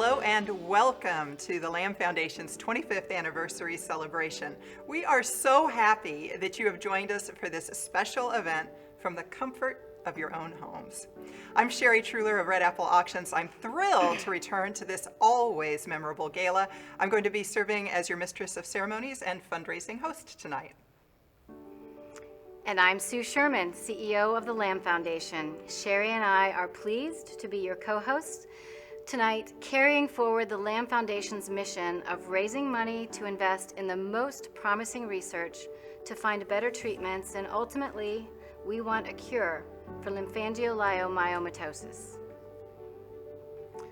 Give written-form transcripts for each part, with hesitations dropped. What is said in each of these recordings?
Hello and welcome to the LAM Foundation's 25th anniversary celebration. We are so happy that you have joined us for this special event from the comfort of your own homes. I'm Sherry Truler of Red Apple Auctions. I'm thrilled to return to this always memorable gala. I'm going to be serving as your mistress of ceremonies and fundraising host tonight. And I'm Sue Sherman, CEO of the LAM Foundation. Sherry and I are pleased to be your co-hosts tonight, carrying forward the LAM Foundation's mission of raising money to invest in the most promising research to find better treatments, and ultimately, we want a cure for lymphangioliomyomatosis.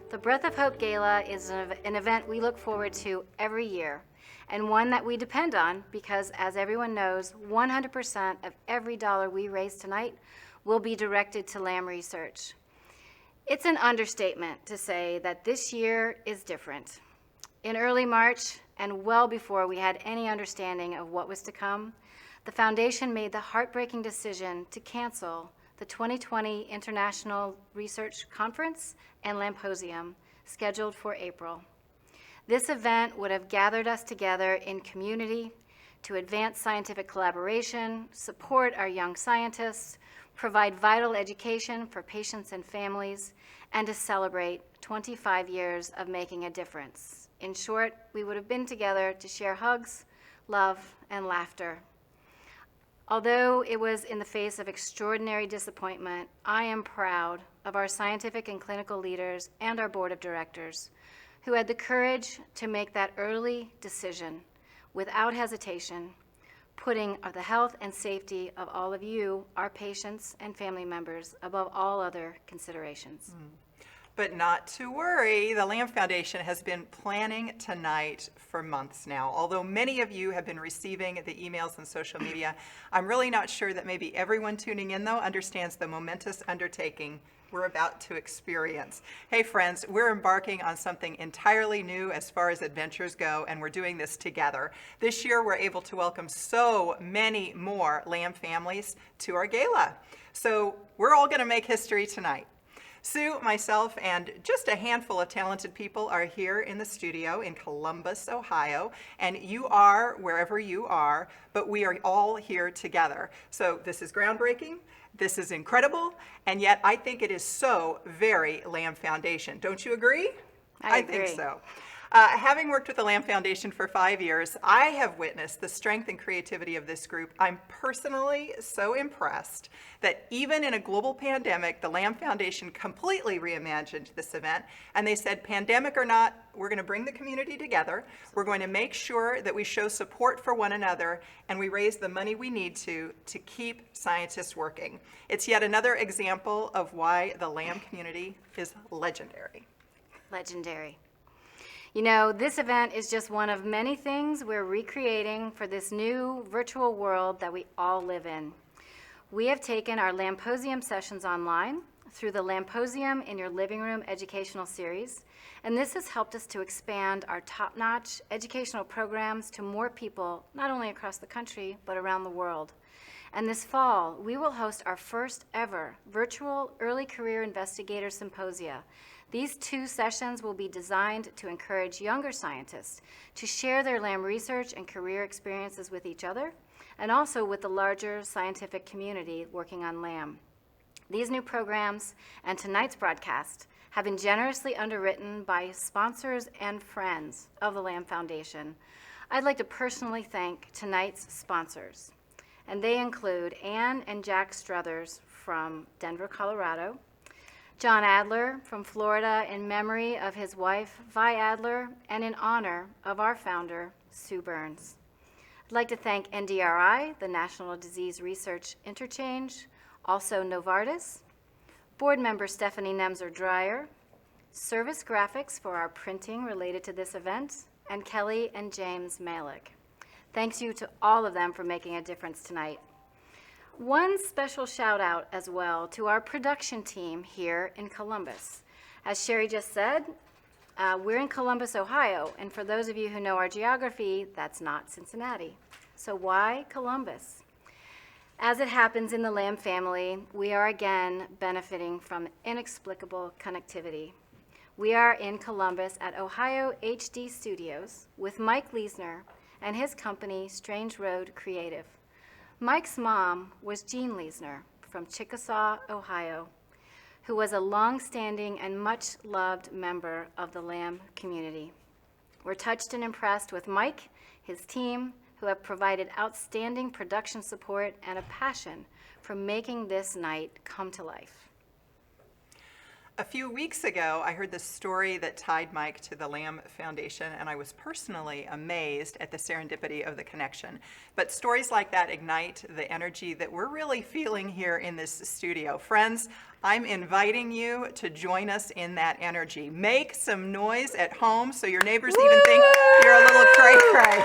The Breath of Hope Gala is an event we look forward to every year, and one that we depend on because, as everyone knows, 100% of every dollar we raise tonight will be directed to LAM research. It's an understatement to say that this year is different. In early March, and well before we had any understanding of what was to come, the Foundation made the heartbreaking decision to cancel the 2020 International Research Conference and Lamposium, scheduled for April. This event would have gathered us together in community to advance scientific collaboration, support our young scientists, provide vital education for patients and families, and to celebrate 25 years of making a difference. In short, we would have been together to share hugs, love, and laughter. Although it was in the face of extraordinary disappointment, I am proud of our scientific and clinical leaders and our board of directors who had the courage to make that early decision without hesitation, putting the health and safety of all of you, our patients and family members, above all other considerations. But not to worry, the LAM Foundation has been planning tonight for months now. Although many of you have been receiving the emails and social media, I'm really not sure that maybe everyone tuning in, though, understands the momentous undertaking we're about to experience. Hey friends, we're embarking on something entirely new as far as adventures go, and we're doing this together. This year we're able to welcome so many more LAM families to our gala. So we're all gonna make history tonight. Sue, myself, and just a handful of talented people are here in the studio in Columbus, Ohio, and you are wherever you are, but we are all here together. So this is groundbreaking, this is incredible, and yet I think it is so very LAM Foundation. Don't you agree? I agree. think so. Having worked with the LAM Foundation for 5 years, I have witnessed the strength and creativity of this group. I'm personally so impressed that even in a global pandemic, the LAM Foundation completely reimagined this event, and they said, pandemic or not, we're going to bring the community together, we're going to make sure that we show support for one another, and we raise the money we need to keep scientists working. It's yet another example of why the LAM community is legendary. Legendary. You know, this event is just one of many things we're recreating for this new virtual world that we all live in. We have taken our Lamposium sessions online through the Lamposium in Your Living Room educational series, and this has helped us to expand our top-notch educational programs to more people, not only across the country, but around the world. And this fall, we will host our first ever virtual Early Career Investigator Symposia. These 2 sessions will be designed to encourage younger scientists to share their LAM research and career experiences with each other, and also with the larger scientific community working on LAM. These new programs and tonight's broadcast have been generously underwritten by sponsors and friends of the LAM Foundation. I'd like to personally thank tonight's sponsors, and they include Ann and Jack Struthers from Denver, Colorado, John Adler from Florida in memory of his wife, Vi Adler, and in honor of our founder, Sue Burns. I'd like to thank NDRI, the National Disease Research Interchange, also Novartis, board member Stephanie Nemser-Dreyer, Service Graphics for our printing related to this event, and Kelly and James Malik. Thanks you to all of them for making a difference tonight. One special shout out as well to our production team here in Columbus. As Sherry just said, we're in Columbus, Ohio, and for those of you who know our geography, that's not Cincinnati. So why Columbus? As it happens in the LAM family, we are again benefiting from inexplicable connectivity. We are in Columbus at Ohio HD Studios with Mike Leisner and his company, Strange Road Creative. Mike's mom was Jean Leisner from Chickasaw, Ohio, who was a long-standing and much-loved member of the LAM community. We're touched and impressed with Mike, his team, who have provided outstanding production support and a passion for making this night come to life. A few weeks ago, I heard the story that tied Mike to the LAM Foundation, and I was personally amazed at the serendipity of the connection. But stories like that ignite the energy that we're really feeling here in this studio. Friends, I'm inviting you to join us in that energy. Make some noise at home so your neighbors even think you're a little cray-cray.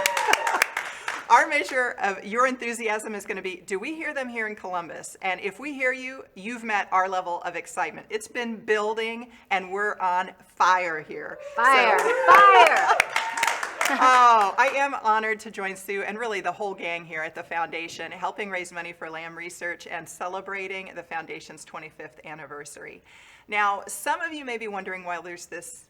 Our measure of your enthusiasm is going to be, do we hear them here in Columbus? And if we hear you, you've met our level of excitement. It's been building, and we're on fire here. Fire, So- fire! Oh, I am honored to join Sue and really the whole gang here at the Foundation, helping raise money for LAM research and celebrating the Foundation's 25th anniversary. Now, some of you may be wondering why there's this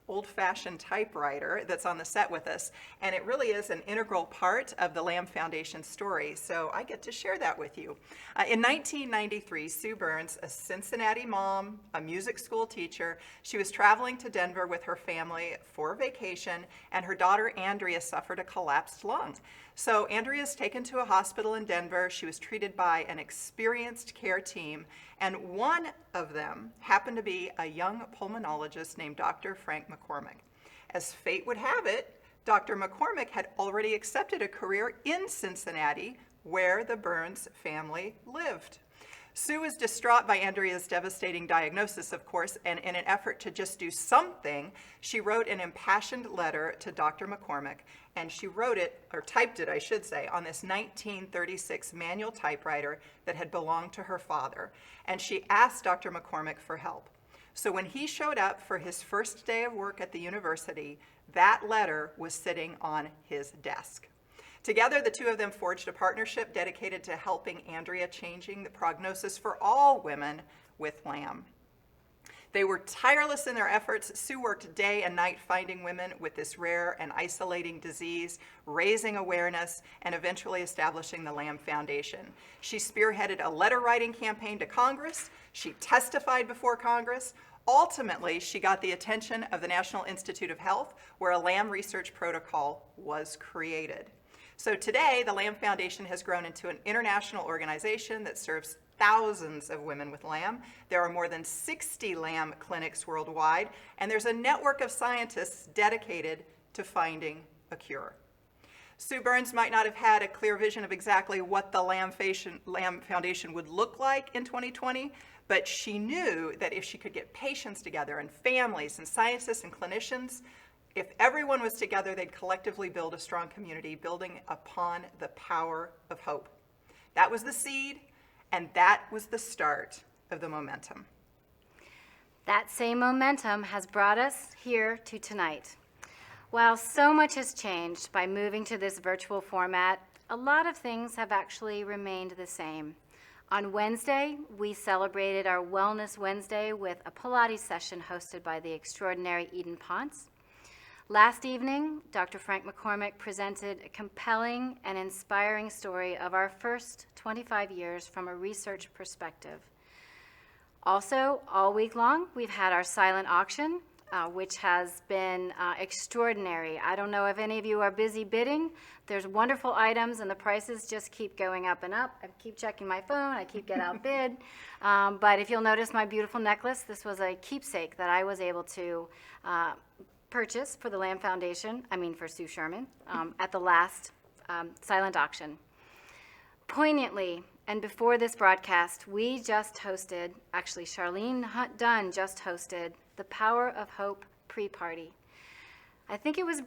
old-fashioned typewriter that's on the set with us, and it really is an integral part of the LAM Foundation story, so I get to share that with you. In 1993, Sue Burns, a Cincinnati mom, a music school teacher, she was traveling to Denver with her family for vacation, and her daughter Andrea suffered a collapsed lung. So Andrea is taken to a hospital in Denver. She was treated by an experienced care team, and one of them happened to be a young pulmonologist named Dr. Frank McCormick. As fate would have it, Dr. McCormick had already accepted a career in Cincinnati, where the Burns family lived. Sue was distraught by Andrea's devastating diagnosis, of course, and in an effort to just do something, she wrote an impassioned letter to Dr. McCormick, and she wrote it, or typed it, I should say, on this 1936 manual typewriter that had belonged to her father, and she asked Dr. McCormick for help. So when he showed up for his first day of work at the university, that letter was sitting on his desk. Together, the two of them forged a partnership dedicated to helping Andrea changing the prognosis for all women with LAM. They were tireless in their efforts. Sue worked day and night finding women with this rare and isolating disease, raising awareness, and eventually establishing the LAM Foundation. She spearheaded a letter-writing campaign to Congress. She testified before Congress. Ultimately, she got the attention of the National Institute of Health, where a LAM research protocol was created. So today, the LAM Foundation has grown into an international organization that serves thousands of women with LAM. There are more than 60 LAM clinics worldwide, and there's a network of scientists dedicated to finding a cure. Sue Burns might not have had a clear vision of exactly what the LAM Foundation would look like in 2020, but she knew that if she could get patients together and families and scientists and clinicians, if everyone was together, they'd collectively build a strong community, building upon the power of hope. That was the seed, and that was the start of the momentum. That same momentum has brought us here to tonight. While so much has changed by moving to this virtual format, a lot of things have actually remained the same. On Wednesday, we celebrated our Wellness Wednesday with a Pilates session hosted by the extraordinary Eden Ponce. Last evening, Dr. Frank McCormick presented a compelling and inspiring story of our first 25 years from a research perspective. Also, all week long, we've had our silent auction, which has been extraordinary. I don't know if any of you are busy bidding. There's wonderful items, and the prices just keep going up and up. I keep checking my phone. I keep getting outbid. But if you'll notice my beautiful necklace, this was a keepsake that I was able to purchase for the LAM Foundation, for Sue Sherman, at the last silent auction. Poignantly, and before this broadcast, we just hosted, actually Charlene Hunt Dunn just hosted, the Power of Hope pre-party. I think it was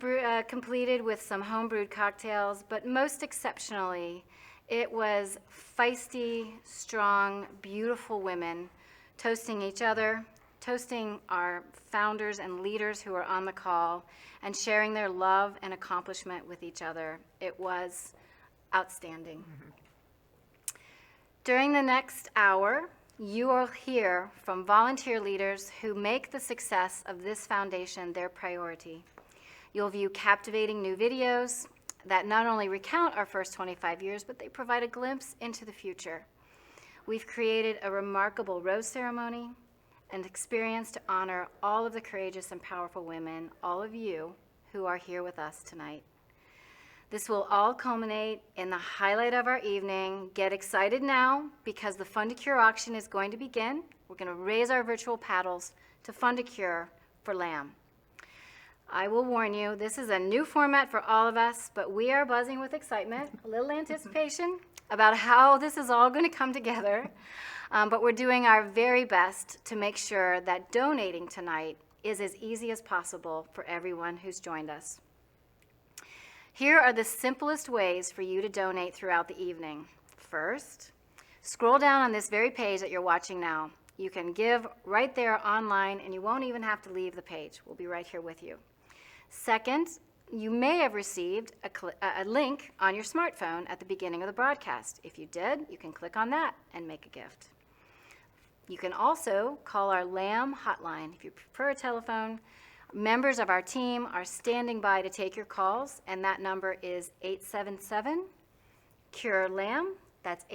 completed with some home-brewed cocktails, but most exceptionally, it was feisty, strong, beautiful women toasting each other, toasting our founders and leaders who are on the call, and sharing their love and accomplishment with each other. It was outstanding. Mm-hmm. During the next hour, You will hear from volunteer leaders who make the success of this foundation their priority. You'll view captivating new videos that not only recount our first 25 years, but they provide a glimpse into the future. We've created a remarkable rose ceremony, an experience to honor all of the courageous and powerful women, all of you who are here with us tonight. This will all culminate in the highlight of our evening. Get excited now because the Fund a Cure auction is going to begin. We're going to raise our virtual paddles to fund a cure for LAM. I will warn you, this is a new format for all of us, but we are buzzing with excitement, a little anticipation about how this is all going to come together. But we're doing our very best to make sure that donating tonight is as easy as possible for everyone who's joined us. Here are the simplest ways for you to donate throughout the evening. First, scroll down on this very page that you're watching now. You can give right there online, and you won't even have to leave the page. We'll be right here with you. Second, you may have received a link on your smartphone at the beginning of the broadcast. If you did, you can click on that and make a gift. You can also call our LAM hotline if you prefer a telephone. Members of our team are standing by to take your calls, and that number is 877-CURE-LAM. That's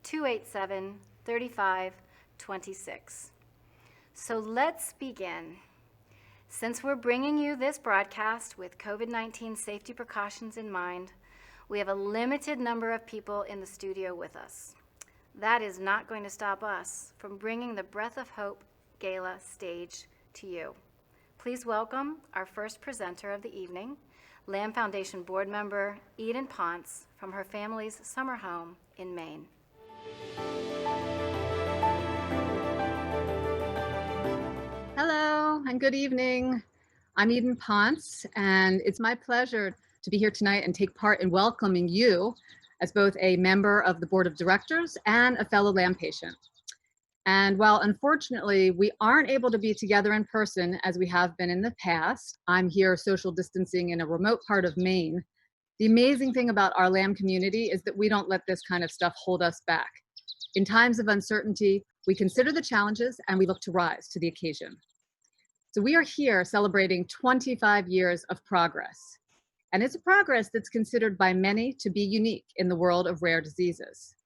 877-287-3526. So let's begin. Since we're bringing you this broadcast with COVID-19 safety precautions in mind, we have a limited number of people in the studio with us. That is not going to stop us from bringing the Breath of Hope Gala stage to you. Please welcome our first presenter of the evening, LAM Foundation board member Eden Ponce from her family's summer home in Maine. Hello and good evening. I'm Eden Ponce, and it's my pleasure to be here tonight and take part in welcoming you as both a member of the board of directors and a fellow LAM patient. And while unfortunately we aren't able to be together in person as we have been in the past, I'm here social distancing in a remote part of Maine. The amazing thing about our LAM community is that we don't let this kind of stuff hold us back. In times of uncertainty, we consider the challenges and we look to rise to the occasion. So we are here celebrating 25 years of progress. And it's a progress that's considered by many to be unique in the world of rare diseases.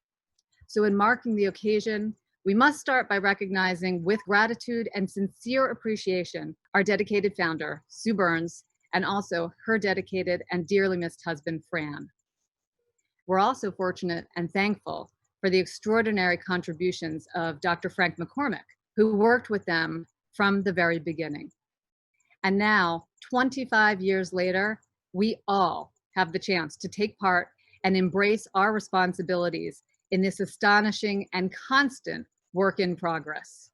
So in marking the occasion, we must start by recognizing with gratitude and sincere appreciation our dedicated founder, Sue Burns, and also her dedicated and dearly missed husband, Fran. We're also fortunate and thankful for the extraordinary contributions of Dr. Frank McCormick, who worked with them from the very beginning. And now, 25 years later, we all have the chance to take part and embrace our responsibilities in this astonishing and constant work in progress.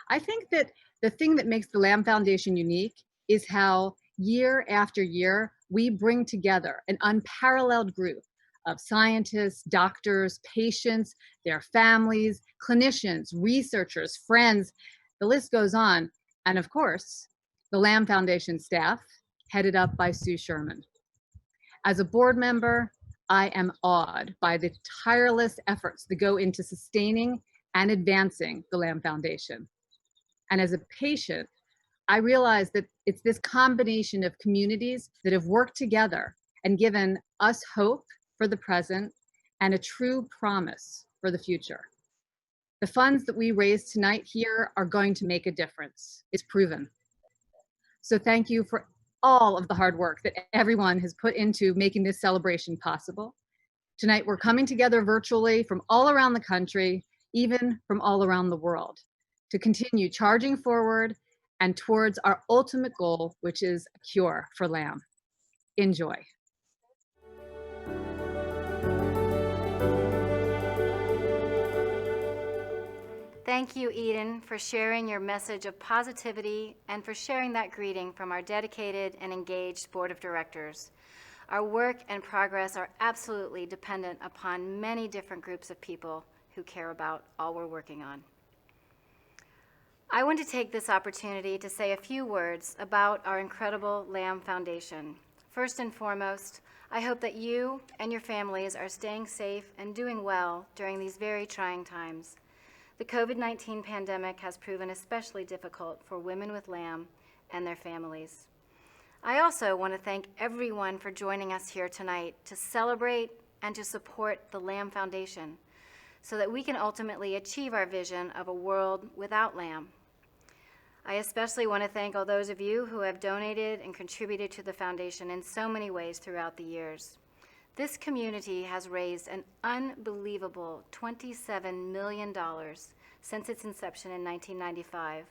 I think that the thing that makes the LAM Foundation unique is how year after year, we bring together an unparalleled group of scientists, doctors, patients, their families, clinicians, researchers, friends, the list goes on. And of course, the LAM Foundation staff, headed up by Sue Sherman. As a board member, I am awed by the tireless efforts that go into sustaining and advancing the LAM Foundation. And as a patient, I realize that it's this combination of communities that have worked together and given us hope for the present and a true promise for the future. The funds that we raise tonight here are going to make a difference. It's proven. So thank you for all of the hard work that everyone has put into making this celebration possible. Tonight, we're coming together virtually from all around the country, even from all around the world, to continue charging forward and towards our ultimate goal, which is a cure for LAM. Enjoy. Thank you, Eden, for sharing your message of positivity and for sharing that greeting from our dedicated and engaged board of directors. Our work and progress are absolutely dependent upon many different groups of people who care about all we're working on. I want to take this opportunity to say a few words about our incredible LAM Foundation. First and foremost, I hope that you and your families are staying safe and doing well during these very trying times. The COVID-19 pandemic has proven especially difficult for women with LAM and their families. I also want to thank everyone for joining us here tonight to celebrate and to support the LAM Foundation so that we can ultimately achieve our vision of a world without LAM. I especially want to thank all those of you who have donated and contributed to the foundation in so many ways throughout the years. This community has raised an unbelievable $27 million since its inception in 1995.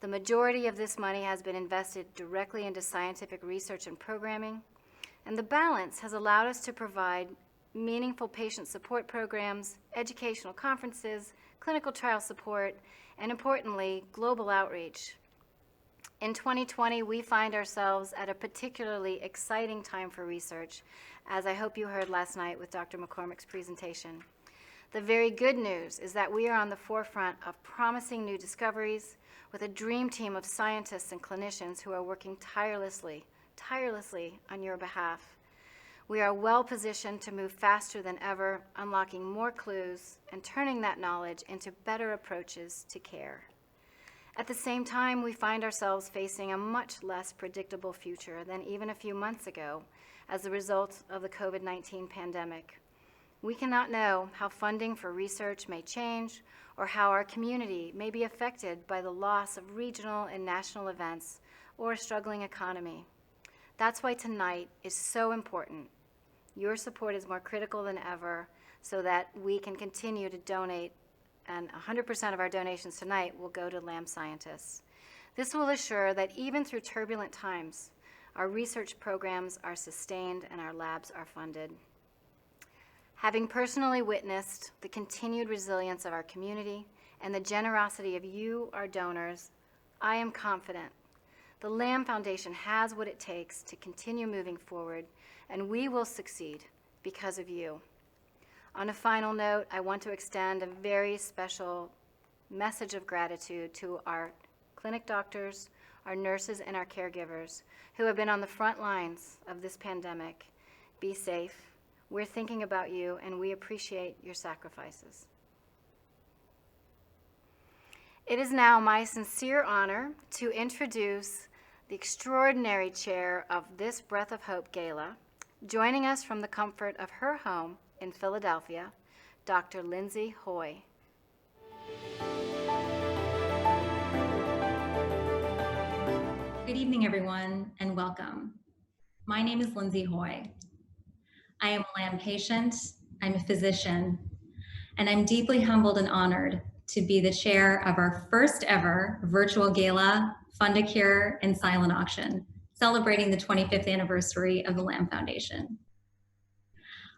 The majority of this money has been invested directly into scientific research and programming, and the balance has allowed us to provide meaningful patient support programs, educational conferences, clinical trial support, and importantly, global outreach. In 2020, we find ourselves at a particularly exciting time for research, as I hope you heard last night with Dr. McCormick's presentation. The very good news is that we are on the forefront of promising new discoveries with a dream team of scientists and clinicians who are working tirelessly on your behalf. We are well positioned to move faster than ever, unlocking more clues and turning that knowledge into better approaches to care. At the same time, we find ourselves facing a much less predictable future than even a few months ago as a result of the COVID-19 pandemic. We cannot know how funding for research may change or how our community may be affected by the loss of regional and national events or a struggling economy. That's why tonight is so important. Your support is more critical than ever so that we can continue to donate, and 100% of our donations tonight will go to LAM scientists. This will assure that even through turbulent times, our research programs are sustained and our labs are funded. Having personally witnessed the continued resilience of our community and the generosity of you, our donors, I am confident the LAM Foundation has what it takes to continue moving forward, and we will succeed because of you. On a final note, I want to extend a very special message of gratitude to our clinic doctors, our nurses, and our caregivers who have been on the front lines of this pandemic. Be safe. We're thinking about you, and we appreciate your sacrifices. It is now my sincere honor to introduce the extraordinary chair of this Breath of Hope Gala, joining us from the comfort of her home in Philadelphia, Dr. Lindsay Hoy. Good evening, everyone, and welcome. My name is Lindsay Hoy. I am a LAM patient, I'm a physician, and I'm deeply humbled and honored to be the chair of our first ever virtual gala, Fund a Cure and silent auction, celebrating the 25th anniversary of the LAM Foundation.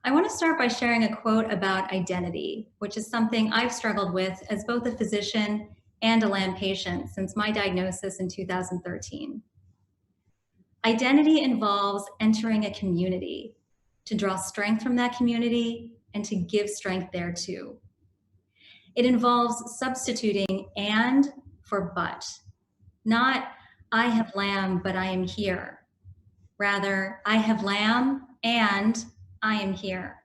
I want to start by sharing a quote about identity, which is something I've struggled with as both a physician and a LAM patient since my diagnosis in 2013. Identity involves entering a community to draw strength from that community and to give strength there too. It involves substituting and for but, not I have LAM, but I am here. Rather, I have LAM and I am here.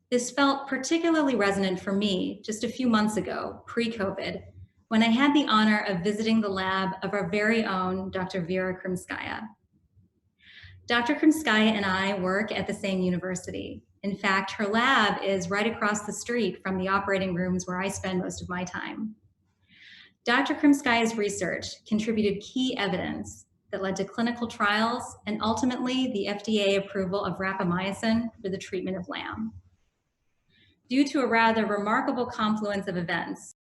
This felt particularly resonant for me just a few months ago, pre-COVID, when I had the honor of visiting the lab of our very own Dr. Vera Krymskaya. Dr. Krymskaya and I work at the same university. In fact, her lab is right across the street from the operating rooms where I spend most of my time. Dr. Krymskaya's research contributed key evidence that led to clinical trials and ultimately the FDA approval of rapamycin for the treatment of LAM. Due to a rather remarkable confluence of events,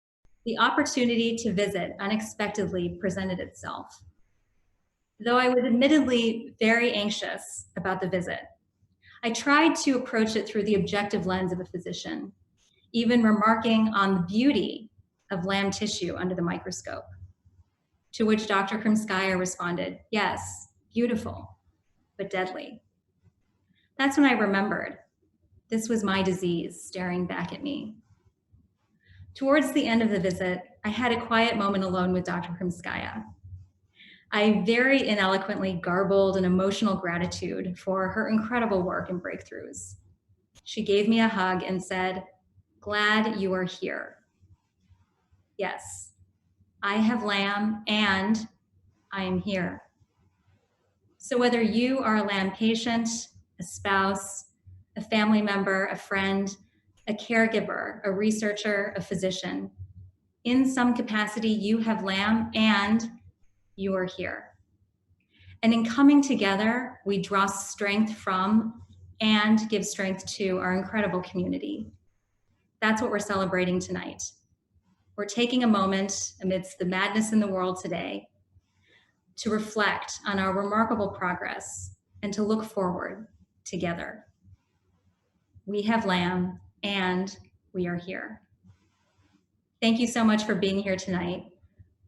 the opportunity to visit unexpectedly presented itself. Though I was admittedly very anxious about the visit, I tried to approach it through the objective lens of a physician, even remarking on the beauty of LAM tissue under the microscope. To which Dr. Krymskaya responded, yes, beautiful, but deadly. That's when I remembered this was my disease staring back at me. Towards the end of the visit, I had a quiet moment alone with Dr. Krymskaya. I very ineloquently garbled an emotional gratitude for her incredible work and breakthroughs. She gave me a hug and said, "Glad you are here." Yes, I have LAM and I am here. So whether you are a LAM patient, a spouse, a family member, a friend, a caregiver, a researcher, a physician, in some capacity you have LAM and you are here. And in coming together, we draw strength from and give strength to our incredible community. That's what we're celebrating tonight. We're taking a moment amidst the madness in the world today to reflect on our remarkable progress and to look forward together. We have LAM and we are here. Thank you so much for being here tonight.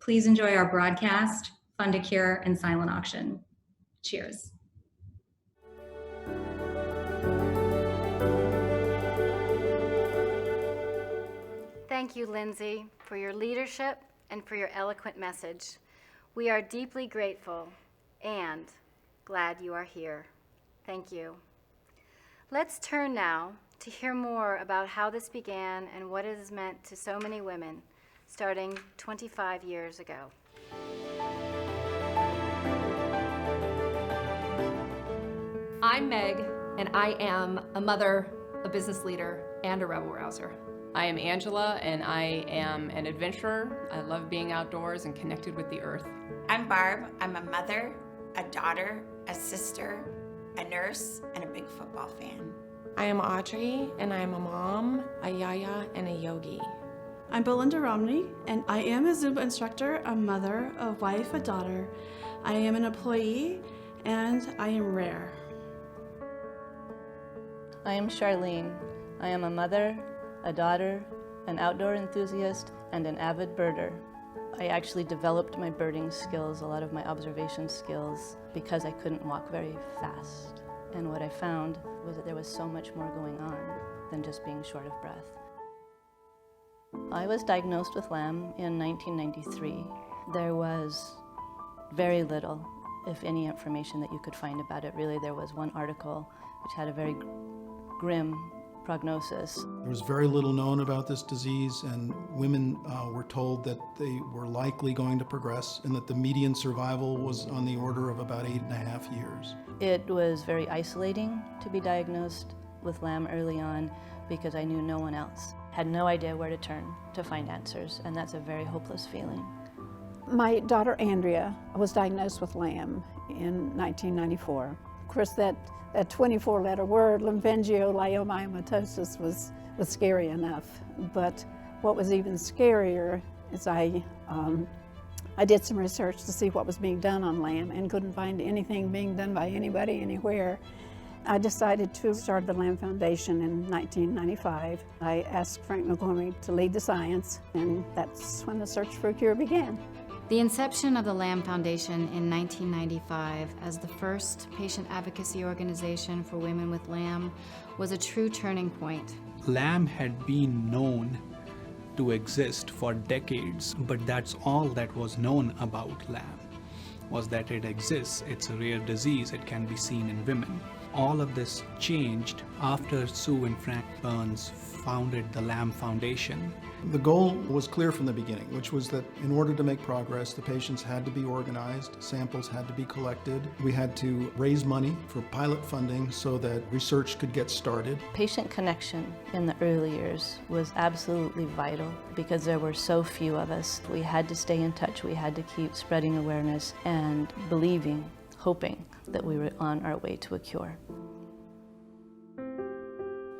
Please enjoy our broadcast, Fund a Cure, and silent auction. Cheers. Thank you, Lindsay, for your leadership and for your eloquent message. We are deeply grateful and glad you are here. Thank you. Let's turn now to hear more about how this began and what it has meant to so many women, starting 25 years ago. I'm Meg, and I am a mother, a business leader, and a rebel rouser. I am Angela, and I am an adventurer. I love being outdoors and connected with the earth. I'm Barb. I'm a mother, a daughter, a sister, a nurse, and a big football fan. I am Audrey, and I am a mom, a yaya, and a yogi. I'm Belinda Romney, and I am a Zumba instructor, a mother, a wife, a daughter. I am an employee, and I am rare. I am Charlene. I am a mother, a daughter, an outdoor enthusiast, and an avid birder. I actually developed my birding skills, a lot of my observation skills, because I couldn't walk very fast. And what I found was that there was so much more going on than just being short of breath. I was diagnosed with LAM in 1993. There was very little, if any, information that you could find about it. Really, there was one article which had a very grim prognosis. There was very little known about this disease, and women were told that they were likely going to progress and that the median survival was on the order of about 8.5 years. It was very isolating to be diagnosed with LAM early on because I knew no one else. Had no idea where to turn to find answers, and that's a very hopeless feeling. My daughter Andrea was diagnosed with LAM in 1994. Of course, that 24-letter word, lymphangioliomyomatosis, was scary enough. But what was even scarier is I did some research to see what was being done on LAM and couldn't find anything being done by anybody anywhere. I decided to start the LAM Foundation in 1995. I asked Frank McCormick to lead the science, and that's when the search for a cure began. The inception of the LAM Foundation in 1995 as the first patient advocacy organization for women with LAM was a true turning point. LAM had been known to exist for decades, but that's all that was known about LAM, was that it exists, it's a rare disease, it can be seen in women. All of this changed after Sue and Frank Burns founded the LAM Foundation. The goal was clear from the beginning, which was that in order to make progress, the patients had to be organized, samples had to be collected. We had to raise money for pilot funding so that research could get started. Patient connection in the early years was absolutely vital because there were so few of us. We had to stay in touch, we had to keep spreading awareness and believing, hoping that we were on our way to a cure.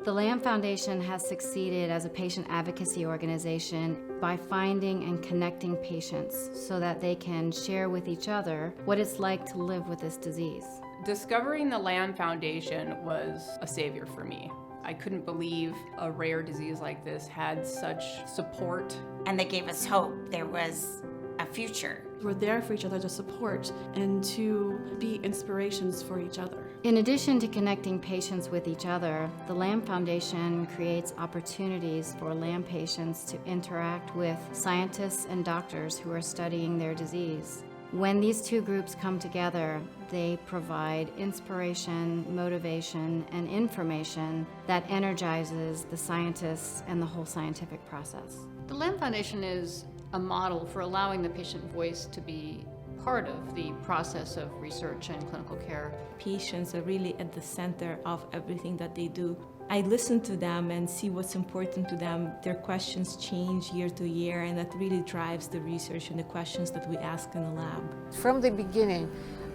The LAM Foundation has succeeded as a patient advocacy organization by finding and connecting patients so that they can share with each other what it's like to live with this disease. Discovering the LAM Foundation was a savior for me. I couldn't believe a rare disease like this had such support. And they gave us hope. There was a future. We're there for each other to support and to be inspirations for each other. In addition to connecting patients with each other, the LAM Foundation creates opportunities for LAM patients to interact with scientists and doctors who are studying their disease. When these two groups come together, they provide inspiration, motivation, and information that energizes the scientists and the whole scientific process. The LAM Foundation is a model for allowing the patient voice to be part of the process of research and clinical care. Patients are really at the center of everything that they do. I listen to them and see what's important to them. Their questions change year to year, and that really drives the research and the questions that we ask in the lab. From the beginning,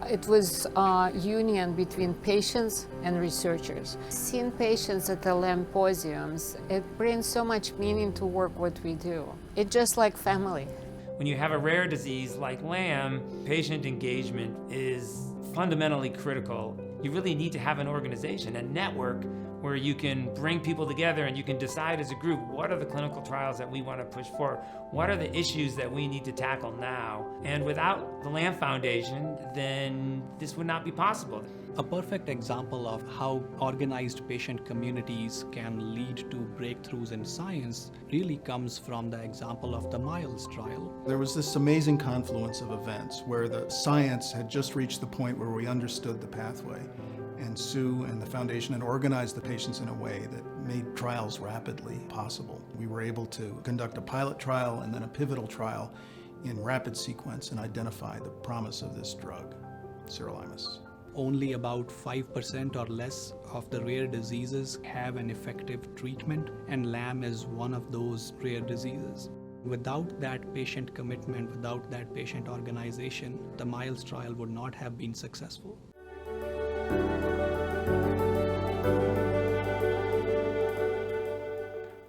it was a union between patients and researchers. Seeing patients at the LAM symposiums, it brings so much meaning to work what we do. It's just like family. When you have a rare disease like LAM, patient engagement is fundamentally critical. You really need to have an organization, a network, where you can bring people together and you can decide as a group, what are the clinical trials that we want to push forward? What are the issues that we need to tackle now? And without the LAM Foundation, then this would not be possible. A perfect example of how organized patient communities can lead to breakthroughs in science really comes from the example of the MILES trial. There was this amazing confluence of events where the science had just reached the point where we understood the pathway. And Sue and the foundation had organized the patients in a way that made trials rapidly possible. We were able to conduct a pilot trial and then a pivotal trial in rapid sequence and identify the promise of this drug, sirolimus. Only about 5% or less of the rare diseases have an effective treatment, and LAM is one of those rare diseases. Without that patient commitment, without that patient organization, the MILES trial would not have been successful.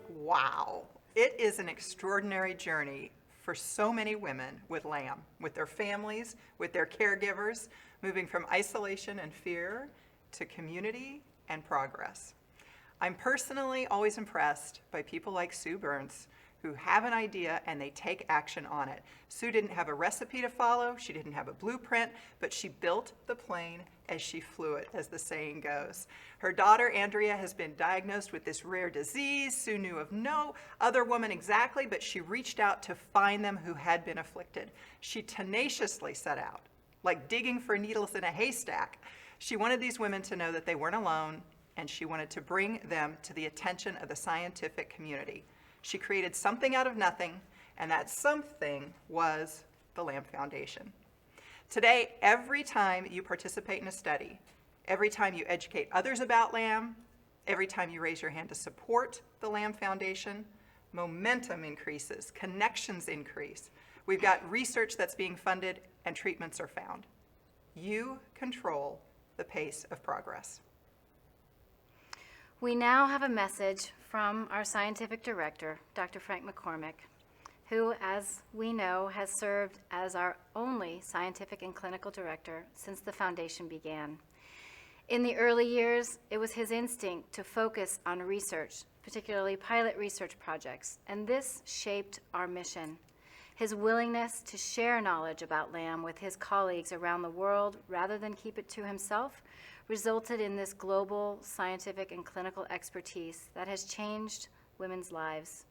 Wow, it is an extraordinary journey for so many women with LAM, with their families, with their caregivers, moving from isolation and fear to community and progress. I'm personally always impressed by people like Sue Burns, who have an idea and they take action on it. Sue didn't have a recipe to follow, she didn't have a blueprint, but she built the plane as she flew it, as the saying goes. Her daughter, Andrea, has been diagnosed with this rare disease. Sue knew of no other woman exactly, but she reached out to find them who had been afflicted. She tenaciously set out, like digging for needles in a haystack. She wanted these women to know that they weren't alone, and she wanted to bring them to the attention of the scientific community. She created something out of nothing, and that something was the LAM Foundation. Today, every time you participate in a study, every time you educate others about LAM, every time you raise your hand to support the LAM Foundation, momentum increases, connections increase. We've got research that's being funded and treatments are found. You control the pace of progress. We now have a message from our scientific director, Dr. Frank McCormick, who, as we know, has served as our only scientific and clinical director since the foundation began. In the early years, it was his instinct to focus on research, particularly pilot research projects, and this shaped our mission. His willingness to share knowledge about LAM with his colleagues around the world rather than keep it to himself resulted in this global scientific and clinical expertise that has changed women's lives.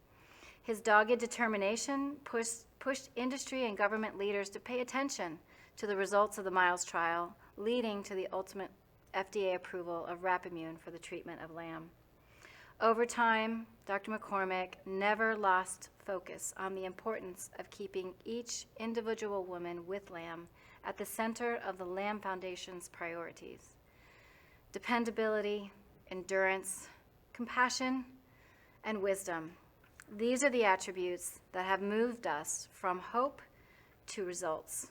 His dogged determination pushed industry and government leaders to pay attention to the results of the MILES trial, leading to the ultimate FDA approval of Rapamune for the treatment of LAM. Over time, Dr. McCormick never lost focus on the importance of keeping each individual woman with LAM at the center of the LAM Foundation's priorities. Dependability, endurance, compassion, and wisdom. These are the attributes that have moved us from hope to results.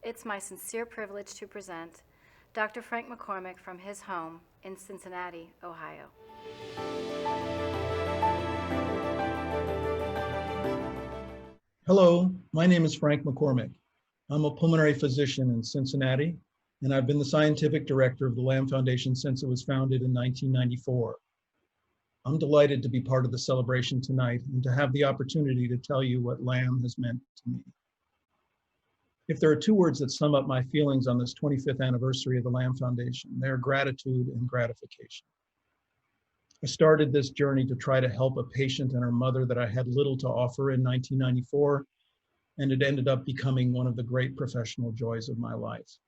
It's my sincere privilege to present Dr. Frank McCormick from his home in Cincinnati, Ohio. Hello, my name is Frank McCormick. I'm a pulmonary physician in Cincinnati, and I've been the scientific director of the LAM Foundation since it was founded in 1994. I'm delighted to be part of the celebration tonight and to have the opportunity to tell you what LAM has meant to me. If there are two words that sum up my feelings on this 25th anniversary of the LAM Foundation, they are gratitude and gratification. I started this journey to try to help a patient and her mother that I had little to offer in 1994, and it ended up becoming one of the great professional joys of my life.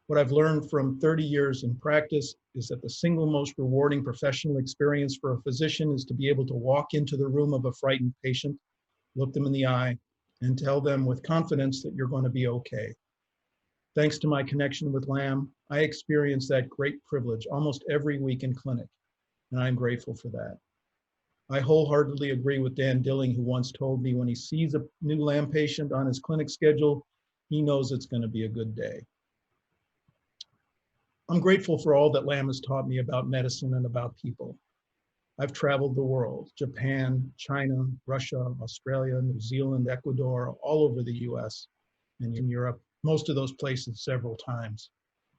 What I've learned from 30 years in practice is that the single most rewarding professional experience for a physician is to be able to walk into the room of a frightened patient, look them in the eye, and tell them with confidence that you're going to be okay. Thanks to my connection with LAM, I experience that great privilege almost every week in clinic, and I'm grateful for that. I wholeheartedly agree with Dan Dilling, who once told me when he sees a new LAM patient on his clinic schedule, he knows it's going to be a good day. I'm grateful for all that LAM has taught me about medicine and about people. I've traveled the world, Japan, China, Russia, Australia, New Zealand, Ecuador, all over the US and in Europe, most of those places several times.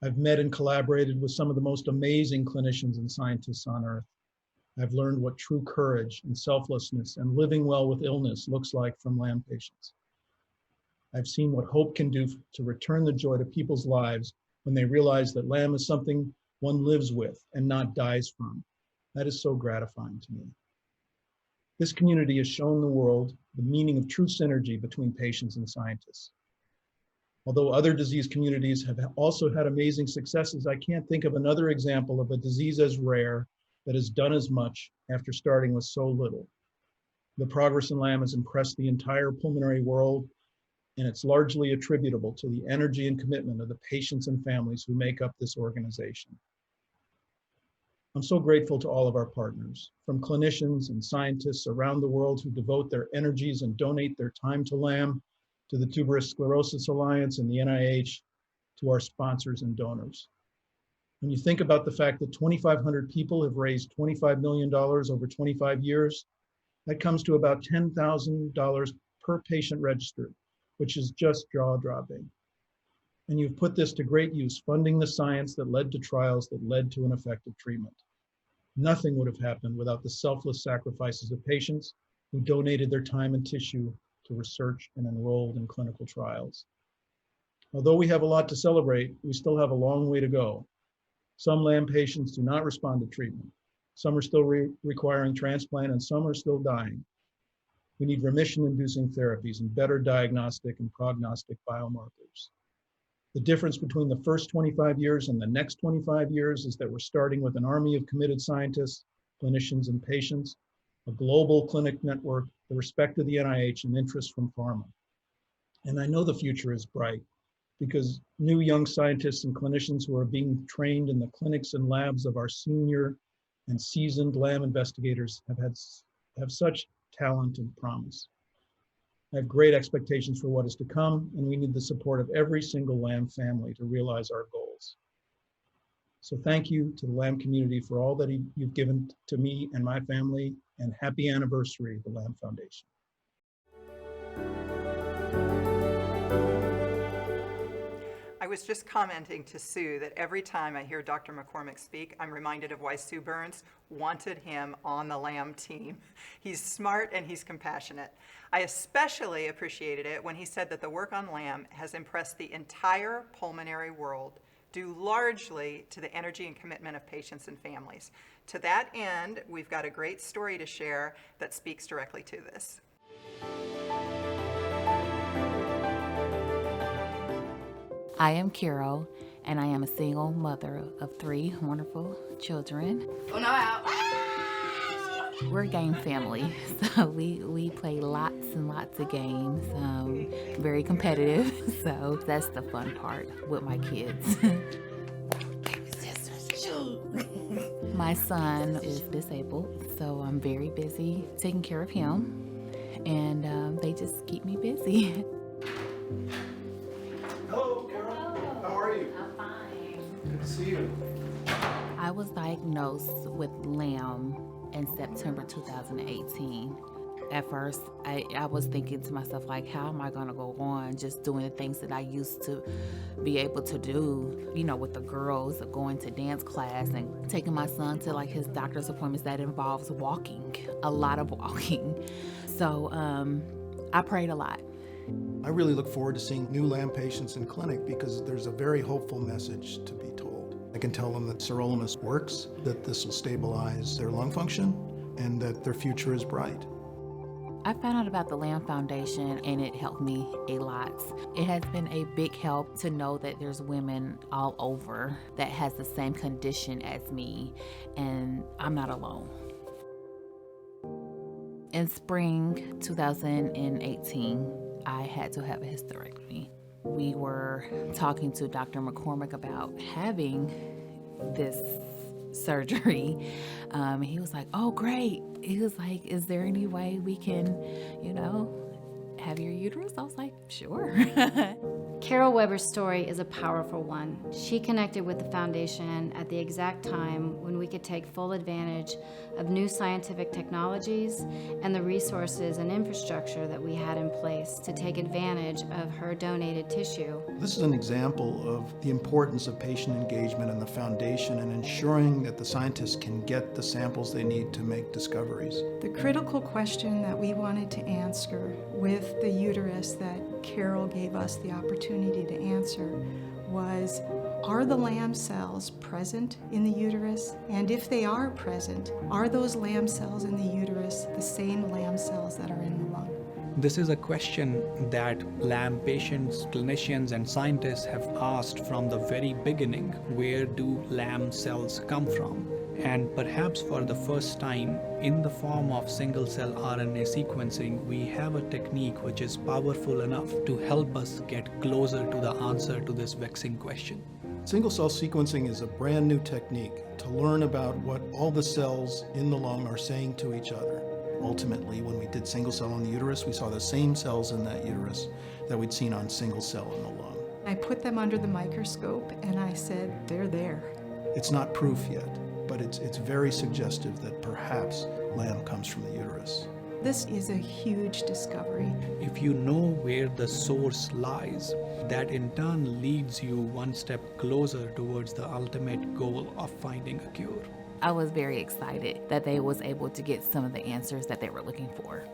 I've met and collaborated with some of the most amazing clinicians and scientists on earth. I've learned what true courage and selflessness and living well with illness looks like from LAM patients. I've seen what hope can do to return the joy to people's lives when they realize that LAM is something one lives with and not dies from. That is so gratifying to me. This community has shown the world the meaning of true synergy between patients and scientists. Although other disease communities have also had amazing successes, I can't think of another example of a disease as rare that has done as much after starting with so little. The progress in LAM has impressed the entire pulmonary world, and it's largely attributable to the energy and commitment of the patients and families who make up this organization. I'm so grateful to all of our partners, from clinicians and scientists around the world who devote their energies and donate their time to LAM, to the Tuberous Sclerosis Alliance and the NIH, to our sponsors and donors. When you think about the fact that 2,500 people have raised $25 million over 25 years, that comes to about $10,000 per patient registered, which is just jaw-dropping. And you've put this to great use, funding the science that led to trials that led to an effective treatment. Nothing would have happened without the selfless sacrifices of patients who donated their time and tissue to research and enrolled in clinical trials. Although we have a lot to celebrate, we still have a long way to go. Some LAM patients do not respond to treatment. Some are still requiring transplant, and some are still dying. We need remission-inducing therapies and better diagnostic and prognostic biomarkers. The difference between the first 25 years and the next 25 years is that we're starting with an army of committed scientists, clinicians, and patients, a global clinic network, the respect of the NIH, and interest from pharma. And I know the future is bright because new young scientists and clinicians who are being trained in the clinics and labs of our senior and seasoned LAM investigators have such talent and promise. I have great expectations for what is to come, and we need the support of every single LAM family to realize our goals. So thank you to the LAM community for all that you've given to me and my family, and happy anniversary, the LAM Foundation. I was just commenting to Sue that every time I hear Dr. McCormick speak, I'm reminded of why Sue Burns wanted him on the LAM team. He's smart and he's compassionate. I especially appreciated it when he said that the work on LAM has impressed the entire pulmonary world, due largely to the energy and commitment of patients and families. To that end, we've got a great story to share that speaks directly to this. I am Carol, and I am a single mother of 3 wonderful children. Oh, no, out. We're a game family, so we play lots and lots of games, very competitive, so that's the fun part with my kids. My son is disabled, so I'm very busy taking care of him, and they just keep me busy. Hello, Carol. How are you? I'm fine. Good to see you. I was diagnosed with LAM in September 2018. At first, I was thinking to myself, like, how am I going to go on just doing the things that I used to be able to do, you know, with the girls, going to dance class and taking my son to, like, his doctor's appointments that involves walking, a lot of walking. So I prayed a lot. I really look forward to seeing new LAM patients in clinic because there's a very hopeful message to be told. I can tell them that sirolimus works, that this will stabilize their lung function, and that their future is bright. I found out about the LAM Foundation and it helped me a lot. It has been a big help to know that there's women all over that has the same condition as me and I'm not alone. In spring 2018, I had to have a hysterectomy. We were talking to Dr. McCormick about having this surgery. He was like, oh, great. He was like, is there any way we can, have your uterus? I was like, sure. Carol Weber's story is a powerful one. She connected with the foundation at the exact time when we could take full advantage of new scientific technologies and the resources and infrastructure that we had in place to take advantage of her donated tissue. This is an example of the importance of patient engagement and the foundation and ensuring that the scientists can get the samples they need to make discoveries. The critical question that we wanted to answer with the uterus that Carol gave us the opportunity to answer was, are the LAM cells present in the uterus? And if they are present, are those LAM cells in the uterus the same LAM cells that are in the lung? This is a question that LAM patients, clinicians, and scientists have asked from the very beginning. Where do LAM cells come from? And perhaps for the first time, in the form of single-cell RNA sequencing, we have a technique which is powerful enough to help us get closer to the answer to this vexing question. Single-cell sequencing is a brand new technique to learn about what all the cells in the lung are saying to each other. Ultimately, when we did single-cell on the uterus, we saw the same cells in that uterus that we'd seen on single-cell in the lung. I put them under the microscope and I said, they're there. It's not proof yet, but it's very suggestive that perhaps LAM comes from the uterus. This is a huge discovery. If you know where the source lies, that in turn leads you one step closer towards the ultimate goal of finding a cure. I was very excited that they was able to get some of the answers that they were looking for.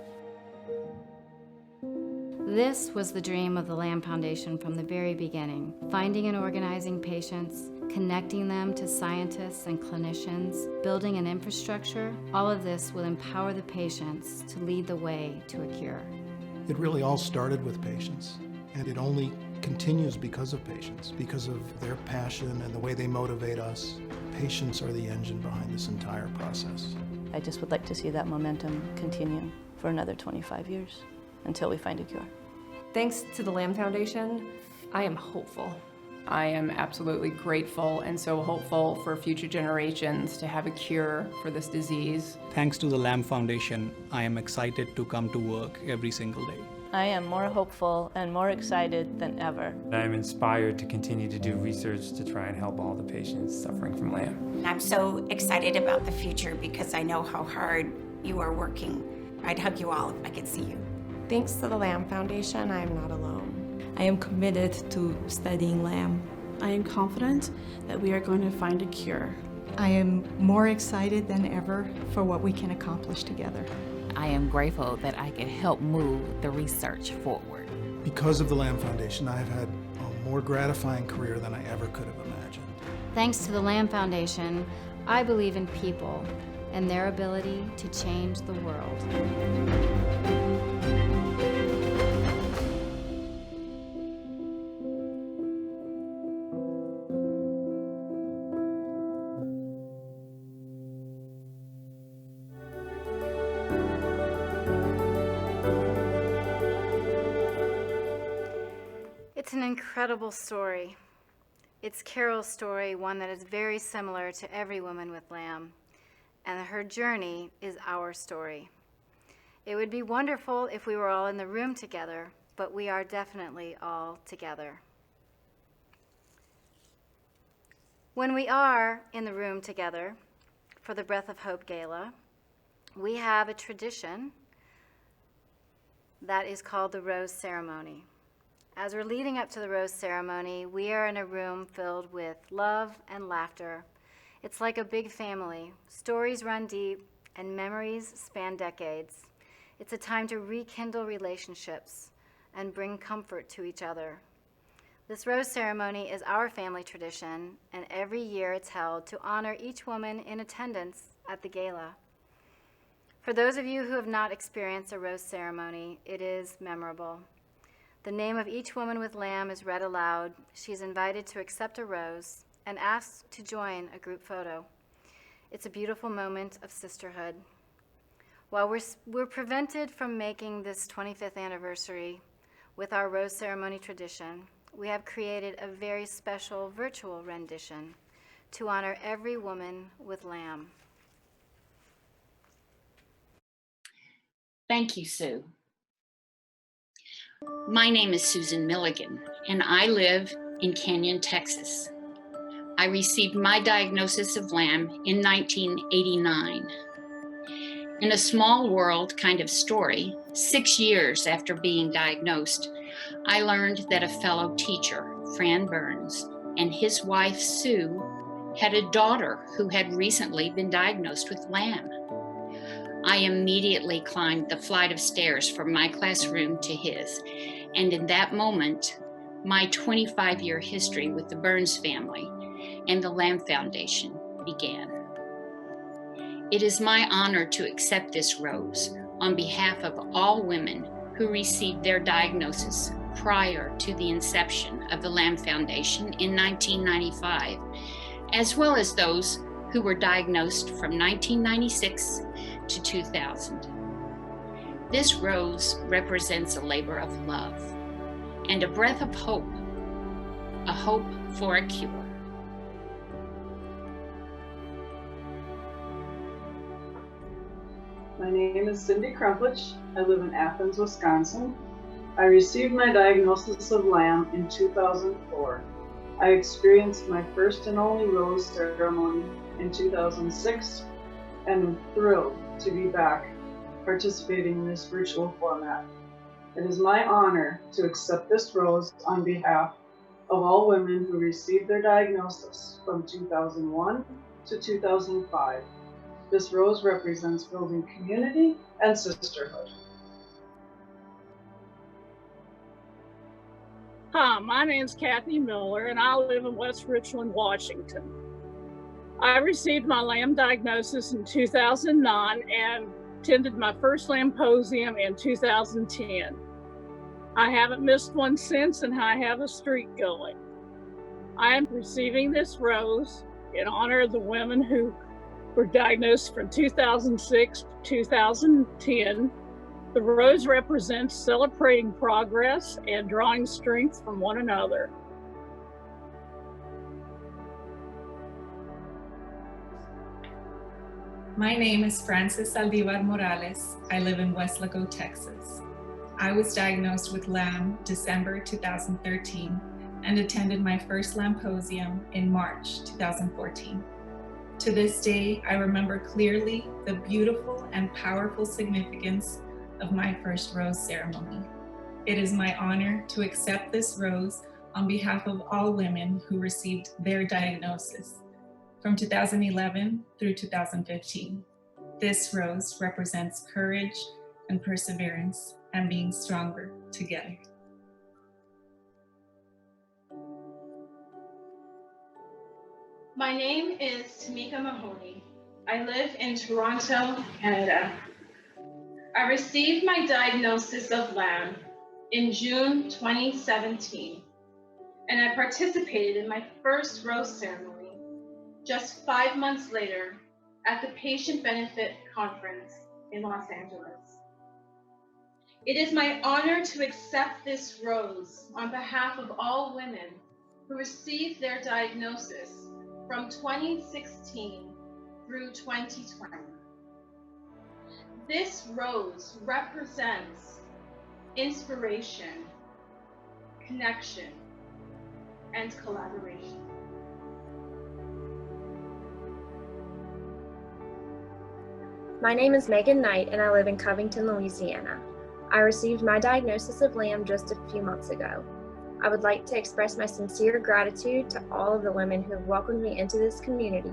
This was the dream of the LAM Foundation from the very beginning, finding and organizing patients, connecting them to scientists and clinicians, building an infrastructure. All of this will empower the patients to lead the way to a cure. It really all started with patients, and it only continues because of patients, because of their passion and the way they motivate us. Patients are the engine behind this entire process. I just would like to see that momentum continue for another 25 years until we find a cure. Thanks to the LAM Foundation, I am hopeful. I am absolutely grateful and so hopeful for future generations to have a cure for this disease. Thanks to the LAM Foundation, I am excited to come to work every single day. I am more hopeful and more excited than ever. I'm inspired to continue to do research to try and help all the patients suffering from LAM. I'm so excited about the future because I know how hard you are working. I'd hug you all if I could see you. Thanks to the LAM Foundation, I am not alone. I am committed to studying LAM. I am confident that we are going to find a cure. I am more excited than ever for what we can accomplish together. I am grateful that I can help move the research forward. Because of the LAM Foundation, I have had a more gratifying career than I ever could have imagined. Thanks to the LAM Foundation, I believe in people and their ability to change the world. It's an incredible story. It's Carol's story, one that is very similar to every woman with LAM, and her journey is our story. It would be wonderful if we were all in the room together, but we are definitely all together. When we are in the room together for the Breath of Hope Gala, we have a tradition that is called the Rose Ceremony. As we're leading up to the Rose Ceremony, we are in a room filled with love and laughter. It's like a big family. Stories run deep and memories span decades. It's a time to rekindle relationships and bring comfort to each other. This Rose Ceremony is our family tradition, and every year it's held to honor each woman in attendance at the gala. For those of you who have not experienced a rose ceremony, it is memorable. The name of each woman with LAM is read aloud. She is invited to accept a rose and asked to join a group photo. It's a beautiful moment of sisterhood. While we're prevented from making this 25th anniversary with our rose ceremony tradition, we have created a very special virtual rendition to honor every woman with LAM. Thank you, Sue. My name is Susan Milligan, and I live in Canyon, Texas. I received my diagnosis of LAM in 1989. In a small world kind of story, 6 years after being diagnosed, I learned that a fellow teacher, Fran Burns, and his wife, Sue, had a daughter who had recently been diagnosed with LAM. I immediately climbed the flight of stairs from my classroom to his, and in that moment, my 25-year history with the Burns family and the LAM Foundation began. It is my honor to accept this rose on behalf of all women who received their diagnosis prior to the inception of the LAM Foundation in 1995, as well as those who were diagnosed from 1996 to 2000. This rose represents a labor of love and a breath of hope, a hope for a cure. My name is Cindy Crumplich. I live in Athens, Wisconsin. I received my diagnosis of LAM in 2004. I experienced my first and only rose ceremony in 2006 and am thrilled to be back participating in this virtual format. It is my honor to accept this rose on behalf of all women who received their diagnosis from 2001 to 2005. This rose represents building community and sisterhood. Hi, my name's Kathy Miller, and I live in West Richland, Washington. I received my LAM diagnosis in 2009 and attended my first LAMposium in 2010. I haven't missed one since, and I have a streak going. I am receiving this rose in honor of the women who were diagnosed from 2006 to 2010. The rose represents celebrating progress and drawing strength from one another. My name is Frances Saldivar Morales. I live in West Lago, Texas. I was diagnosed with LAM December 2013 and attended my first LAMposium in March 2014. To this day, I remember clearly the beautiful and powerful significance of my first rose ceremony. It is my honor to accept this rose on behalf of all women who received their diagnosis from 2011 through 2015. This rose represents courage and perseverance and being stronger together. My name is Tamika Mahoney. I live in Toronto, Canada. I received my diagnosis of LAM in June 2017, and I participated in my first rose ceremony just 5 months later at the Patient Benefit Conference in Los Angeles. It is my honor to accept this rose on behalf of all women who received their diagnosis from 2016 through 2020. This rose represents inspiration, connection, and collaboration. My name is Megan Knight, and I live in Covington, Louisiana. I received my diagnosis of LAM just a few months ago. I would like to express my sincere gratitude to all of the women who have welcomed me into this community,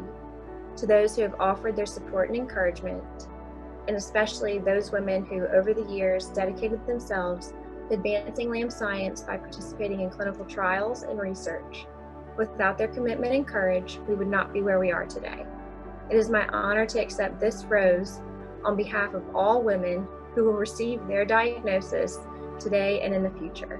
to those who have offered their support and encouragement, and especially those women who over the years dedicated themselves to advancing LAM science by participating in clinical trials and research. Without their commitment and courage, we would not be where we are today. It is my honor to accept this rose on behalf of all women who will receive their diagnosis today and in the future.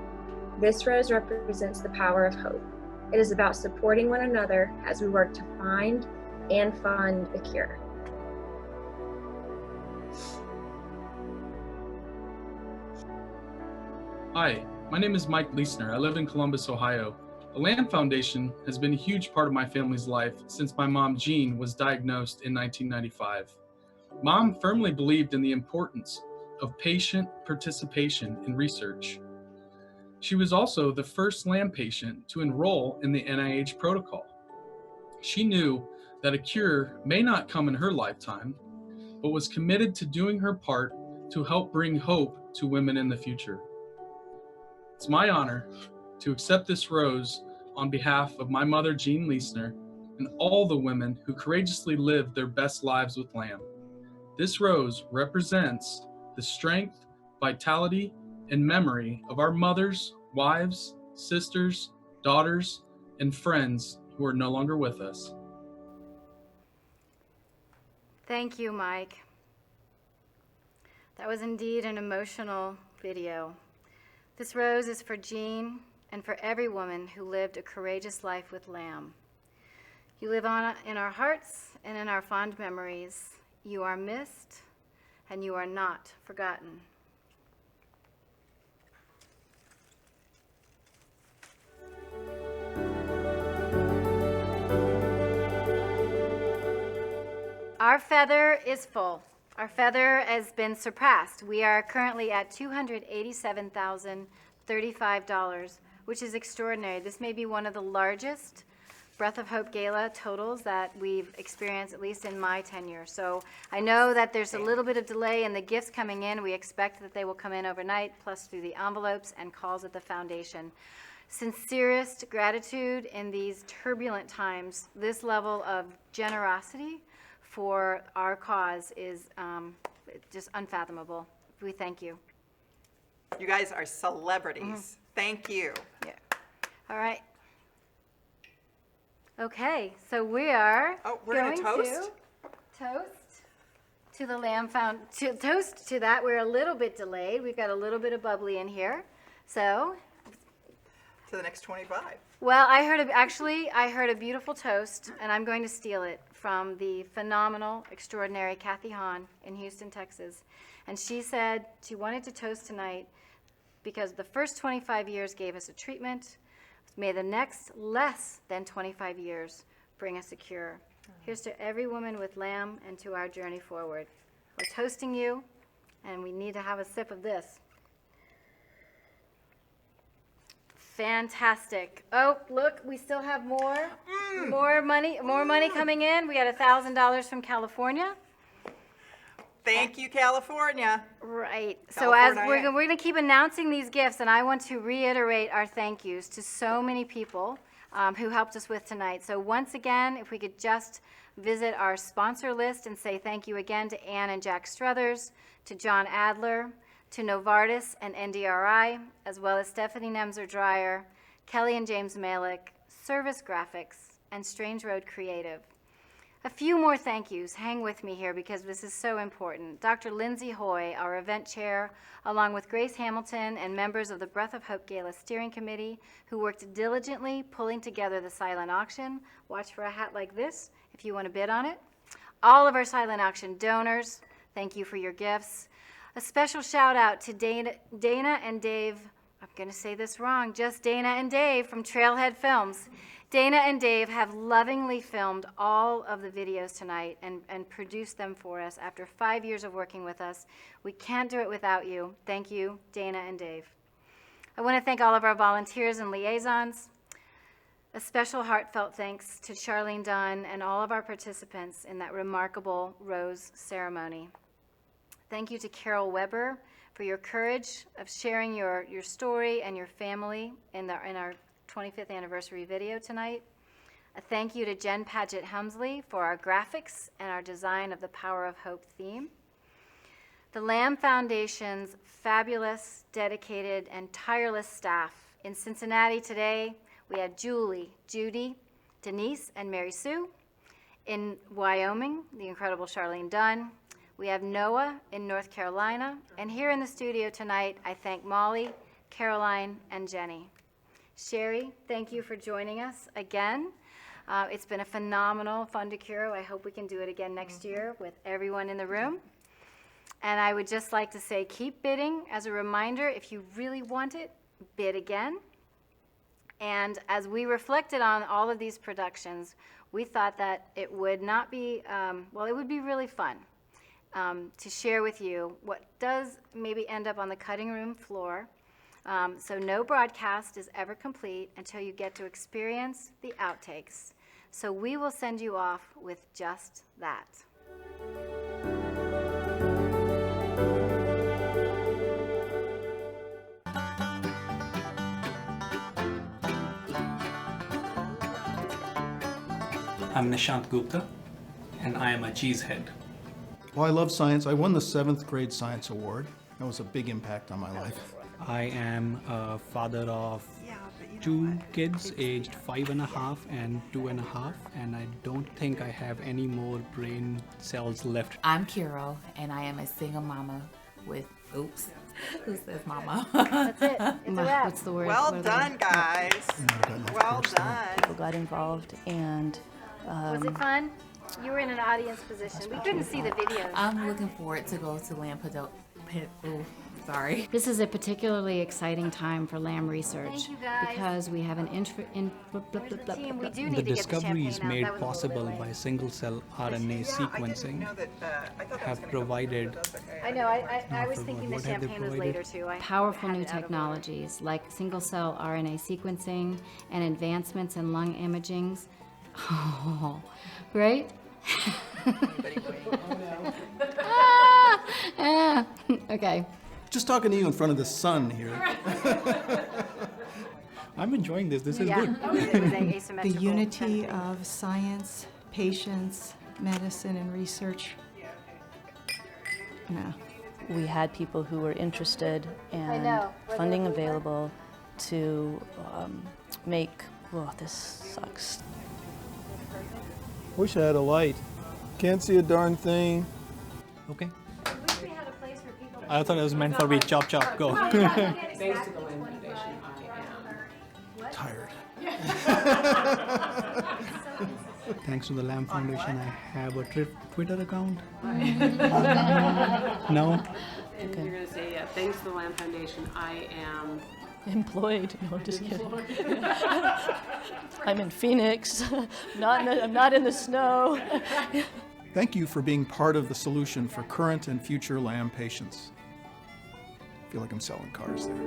This rose represents the power of hope. It is about supporting one another as we work to find and fund a cure. Hi, my name is Mike Leisner. I live in Columbus, Ohio. The LAM Foundation has been a huge part of my family's life since my mom, Jean, was diagnosed in 1995. Mom firmly believed in the importance of patient participation in research. She was also the first LAM patient to enroll in the NIH protocol. She knew that a cure may not come in her lifetime, but was committed to doing her part to help bring hope to women in the future. It's my honor to accept this rose on behalf of my mother, Jean Leisner, and all the women who courageously lived their best lives with LAM. This rose represents the strength, vitality, and memory of our mothers, wives, sisters, daughters, and friends who are no longer with us. Thank you, Mike. That was indeed an emotional video. This rose is for Jean and for every woman who lived a courageous life with LAM. You live on in our hearts and in our fond memories. You are missed and you are not forgotten. Our feather is full. Our feather has been surpassed. We are currently at $287,035, which is extraordinary. This may be one of the largest Breath of Hope Gala totals that we've experienced, at least in my tenure. So I know that there's a little bit of delay in the gifts coming in. We expect that they will come in overnight, plus through the envelopes and calls at the foundation. Sincerest gratitude in these turbulent times. This level of generosity for our cause is just unfathomable. We thank you. You guys are celebrities. Thank you. Yeah. All right. Okay, so we are we're going gonna toast? to toast to the LAM toast to that. We're a little bit delayed. We've got a little bit of bubbly in here. So to the next 25. well, I heard a beautiful toast, and I'm going to steal it from the phenomenal, extraordinary Kathy Hahn in Houston, Texas. And she said she wanted to toast tonight because the first 25 years gave us a treatment. May the next less than 25 years bring us a cure. Here's to every woman with LAM and to our journey forward. We're toasting you, and we need to have a sip of this. Fantastic. Oh, look, we still have more money coming in. We got $1,000 from California. Thank you, California. Right. So as we're going to keep announcing these gifts, and I want to reiterate our thank yous to so many people who helped us with tonight. So once again, if we could just visit our sponsor list and say thank you again to Ann and Jack Struthers, to John Adler, to Novartis and NDRI, as well as Stephanie Nemser-Dreyer, Kelly and James Malick, Service Graphics, and Strange Road Creative. A few more thank yous. Hang with me here because this is so important. Dr. Lindsay Hoy, our event chair, along with Grace Hamilton and members of the Breath of Hope Gala Steering Committee who worked diligently pulling together the silent auction. Watch for a hat like this if you want to bid on it. All of our silent auction donors, thank you for your gifts. A special shout out to Dana and Dave, I'm going to say this wrong, just Dana and Dave from Trailhead Films. Dana and Dave have lovingly filmed all of the videos tonight and produced them for us after 5 years of working with us. We can't do it without you. Thank you, Dana and Dave. I want to thank all of our volunteers and liaisons. A special heartfelt thanks to Charlene Dunn and all of our participants in that remarkable rose ceremony. Thank you to Carol Weber for your courage of sharing your story and your family in our 25th anniversary video tonight. A thank you to Jen Paget Helmsley for our graphics and our design of the Power of Hope theme. The LAM Foundation's fabulous, dedicated, and tireless staff. In Cincinnati today, we have Julie, Judy, Denise, and Mary Sue. In Wyoming, the incredible Charlene Dunn. We have Noah in North Carolina, and here in the studio tonight, I thank Molly, Caroline, and Jenny. Sherry, thank you for joining us again. It's been a phenomenal Fundicuro. I hope we can do it again next year with everyone in the room. And I would just like to say, keep bidding. As a reminder, if you really want it, bid again. And as we reflected on all of these productions, we thought that it would not be, it would be really fun to share with you what does maybe end up on the cutting room floor. So no broadcast is ever complete until you get to experience the outtakes. So we will send you off with just that. I'm Nishant Gupta, and I am a cheesehead. Well, I love science. I won the 7th grade science award. That was a big impact on my life. I am a father of 2 kids aged 5.5 and 2.5, and I don't think I have any more brain cells left. I'm Carol, and I am a single mama with, oops, who says mama? That's it. It's a wrap. What's the word? Well done, guys. Well done. People got involved, and Was it fun? You were in an audience position. We couldn't see the videos. I'm looking forward to go to LAM sorry. This is a particularly exciting time for LAM research. Thank you, guys. Because we have an The discoveries made possible by single-cell RNA sequencing have provided. I know, I was thinking the champagne was later too. Powerful new technologies like single-cell RNA sequencing and advancements in lung imaging. Oh, right? Okay. Just talking to you in front of the sun here. I'm enjoying this. This is Yeah. good. The unity of science, patients, medicine, and research. Yeah. we had people who were interested and know. funding available to make, oh, this sucks. Wish I had a light. Can't see a darn thing. Okay. I thought it was meant for me. Chop, chop, go. Thanks to the LAM Foundation, I am tired. Thanks to the LAM Foundation, I have a Twitter account. No? And you're going to say, yeah, thanks to the LAM Foundation, I am employed. No, just kidding. I'm in Phoenix. I'm not in the snow. Thank you for being part of the solution for current and future LAM patients. I feel like I'm selling cars there.